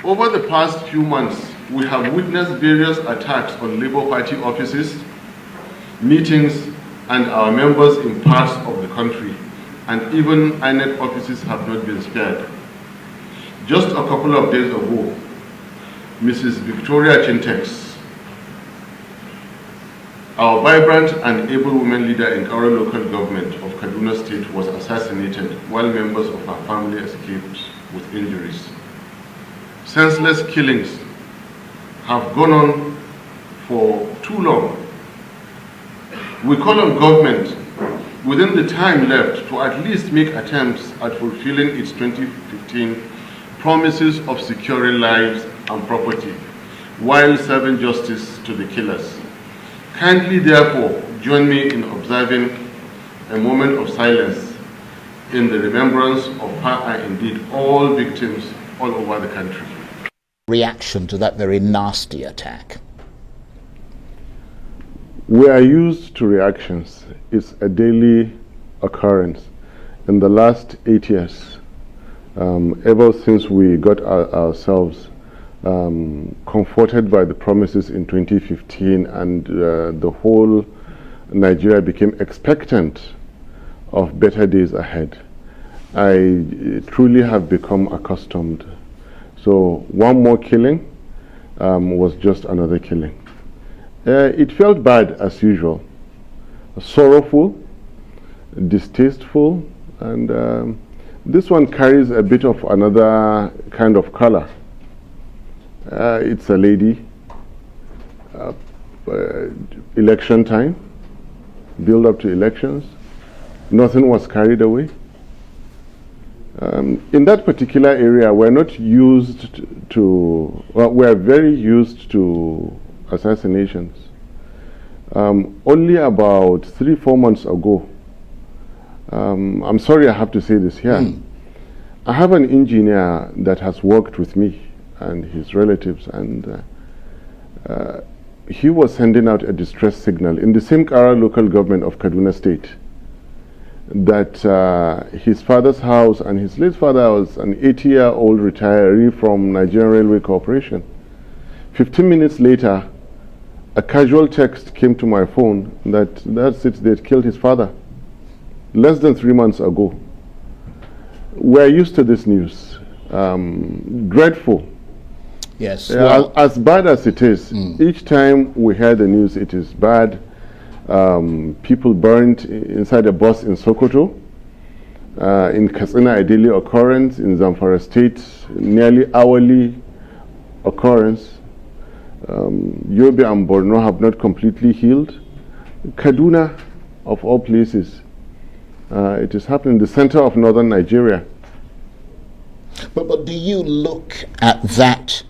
Over the past few months, we have witnessed various attacks on Labour Party offices, meetings, and our members in parts of the country, and even INEC offices have not been spared. Just a couple of days ago, Mrs. Victoria Chintex, our vibrant and able women leader in our local government of Kaduna State, was assassinated while members of her family escaped with injuries. Senseless killings have gone on for too long. We call on government within the time left to at least make attempts at fulfilling its 2015 promises of securing lives and property while serving justice to the killers. Kindly, therefore, join me in observing a moment of silence in the remembrance of her and indeed all victims all over the country. Reaction to that very nasty attack? We are used to reactions. It's a daily occurrence. In the last 8 years, ever since we got ourselves comforted by the promises in 2015 and the whole Nigeria became expectant of better days ahead, I truly have become accustomed. So one more killing was just another killing. It felt bad as usual, sorrowful, distasteful, and this one carries a bit of another kind of color. It's a lady, election time, build up to elections, nothing was carried away. In that particular area, we're not used to, well, we're very used to assassinations. Only about 3-4 months ago, I'm sorry I have to say this here, I have an engineer that has worked with me and his relatives, and he was sending out a distress signal in the same Kara local government of Kaduna State that his father's house, and his late father was an 80-year-old retiree from Nigerian Railway Corporation. 15 minutes later, a casual text came to my phone that's it, they'd killed his father less than 3 months ago. We're used to this news. Dreadful. Yes. Well, as bad as it is, each time we hear the news, it is bad. People burned inside a bus in Sokoto, in Katsina, a daily occurrence, in Zamfara State, nearly hourly occurrence. Yobe and Borno have not completely healed. Kaduna, of all places, it is happening in the center of northern Nigeria. But do you look at that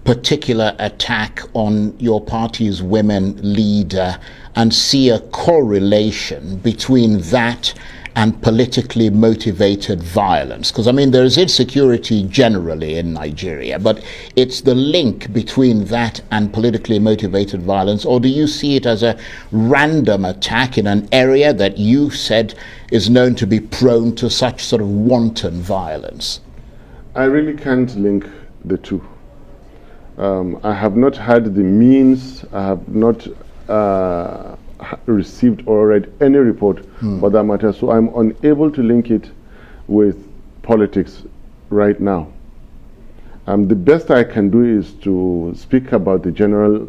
particular attack on your party's women leader and see a correlation between that and politically motivated violence? Because, I mean, there is insecurity generally in Nigeria, but it's the link between that and politically motivated violence, or do you see it as a random attack in an area that you said is known to be prone to such sort of wanton violence? I really can't link the two. I have not had the means, I have not received or read any report for that matter, so I'm unable to link it with politics right now. The best I can do is to speak about the general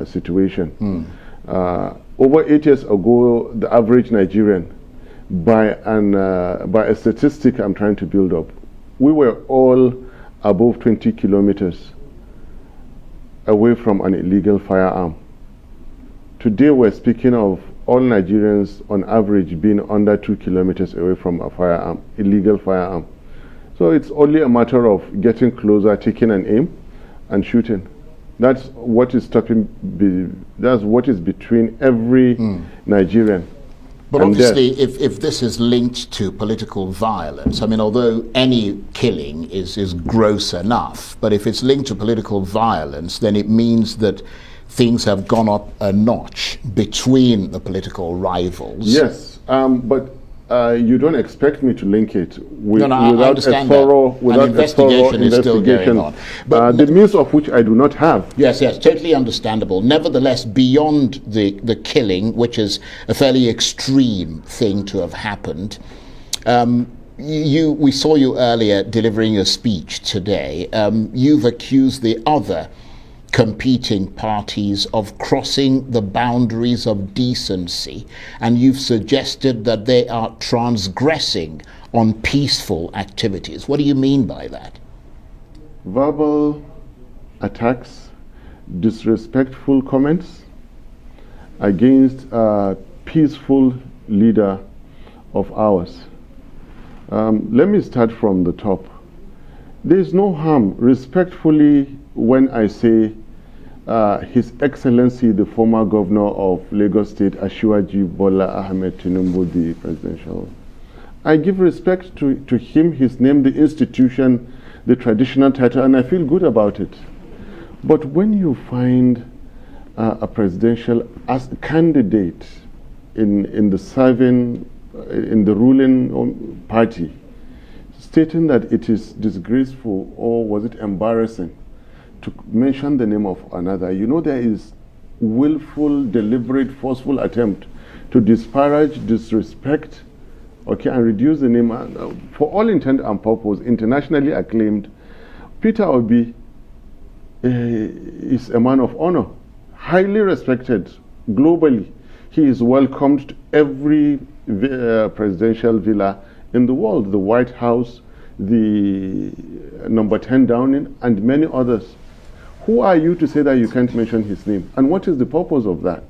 situation. Over 8 years ago, the average Nigerian, by a statistic I'm trying to build up, we were all above 20 kilometers away from an illegal firearm. Today we're speaking of all Nigerians on average being under 2 kilometers away from a firearm, illegal firearm. So it's only a matter of getting closer, taking an aim, and shooting. That's what is that's what is between every Nigerian. But obviously, if this is linked to political violence, I mean, although any killing is gross enough, but if it's linked to political violence, then it means that things have gone up a notch between the political rivals. Yes, but you don't expect me to link it No, I without understand a thorough, that. without An investigation is still going on. But the means of which I do not have. Yes, totally understandable. Nevertheless, beyond the killing, which is a fairly extreme thing to have happened, we saw you earlier delivering a speech today. You've accused the other competing parties of crossing the boundaries of decency, and you've suggested that they are transgressing on peaceful activities. What do you mean by that? Verbal attacks, disrespectful comments against a peaceful leader of ours. Let me start from the top. There is no harm, respectfully, when I say His Excellency, the former governor of Lagos State, Asiwaju Bola Ahmed Tinubu, the presidential. I give respect to him, his name, the institution, the traditional title, and I feel good about it. But when you find a presidential as a candidate in the ruling party, stating that it is disgraceful, or was it embarrassing, to mention the name of another, you know there is willful, deliberate, forceful attempt to disparage, disrespect, okay, and reduce the name. For all intent and purpose, internationally acclaimed, Peter Obi is a man of honor, highly respected globally. He is welcomed to every presidential villa in the world, the White House, the number 10 Downing, and many others. Who are you to say that you can't mention his name? And what is the purpose of that?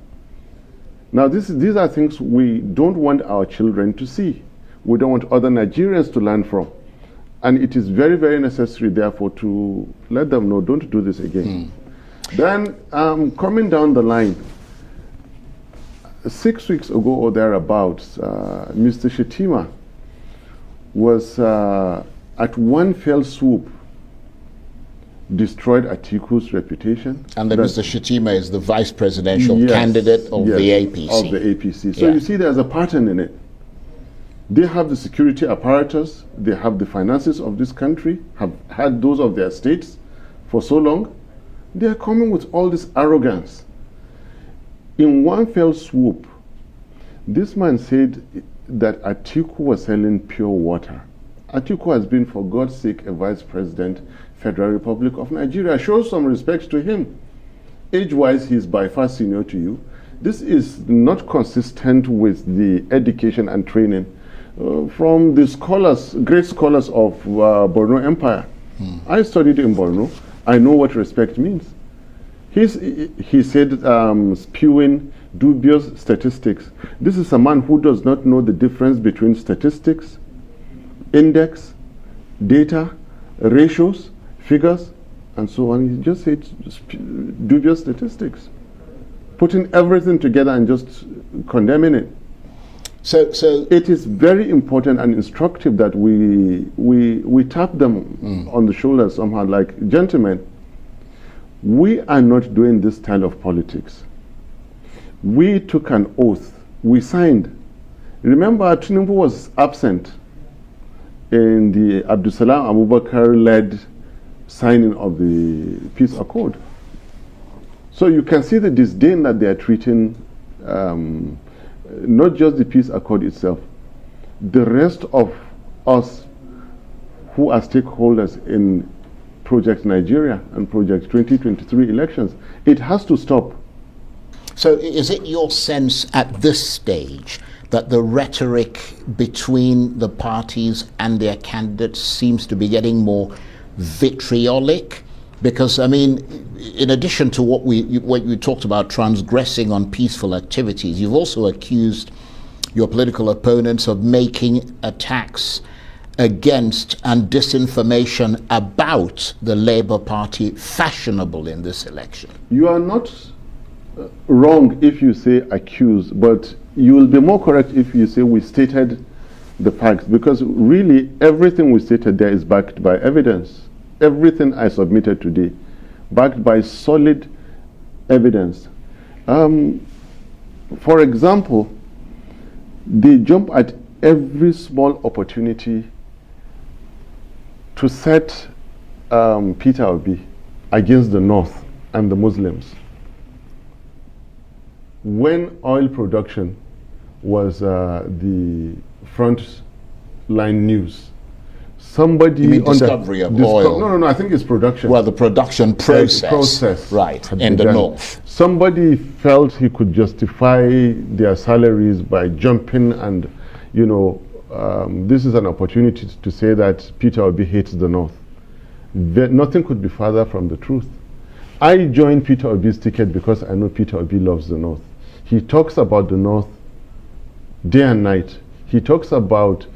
Now, these are things we don't want our children to see. We don't want other Nigerians to learn from. And it is very, very necessary, therefore, to let them know, don't do this again. Then, coming down the line, 6 weeks ago or thereabouts, Mr. Shetima was, at one fell swoop, destroyed Atiku's reputation. And then Mr. Shetima is the vice presidential candidate of the APC. Of the APC. So you see there's a pattern in it. They have the security apparatus, they have the finances of this country, have had those of their states for so long. They are coming with all this arrogance. In one fell swoop, this man said that Atiku was selling pure water. Atiku has been, for God's sake, a vice president, Federal Republic of Nigeria. Show some respect to him. Age-wise, he's by far senior to you. This is not consistent with the education and training from the scholars, great scholars of Borno Empire. I studied in Borno. I know what respect means. He said spewing dubious statistics. This is a man who does not know the difference between statistics, index, data, ratios, figures, and so on. He just said dubious statistics, putting everything together and just condemning it. So it is very important and instructive that we tap them on the shoulder somehow, like, gentlemen, we are not doing this style of politics. We took an oath. We signed. Remember, Tinubu was absent in the Abdusalam Abubakar-led signing of the peace accord. So you can see the disdain that they are treating not just the peace accord itself, the rest of us who are stakeholders in Project Nigeria and Project 2023 elections. It has to stop. So is it your sense at this stage that the rhetoric between the parties and their candidates seems to be getting more vitriolic? Because, I mean, in addition to what you talked about transgressing on peaceful activities, you've also accused your political opponents of making attacks against and disinformation about the Labour Party fashionable in this election. You are not wrong if you say accused, but you will be more correct if you say we stated the facts, because really everything we stated there is backed by evidence. Everything I submitted today, backed by solid evidence. For example, they jump at every small opportunity to set Peter Obi against the North and the Muslims. When oil production was the front line news, somebody You mean discovery of oil? No, I think it's production. Well, the production process, right, in the North. Somebody felt he could justify their salaries by jumping and, this is an opportunity to say that Peter Obi hates the North. Nothing could be further from the truth. I joined Peter Obi's ticket because I know Peter Obi loves the North. He talks about the North day and night. He talks about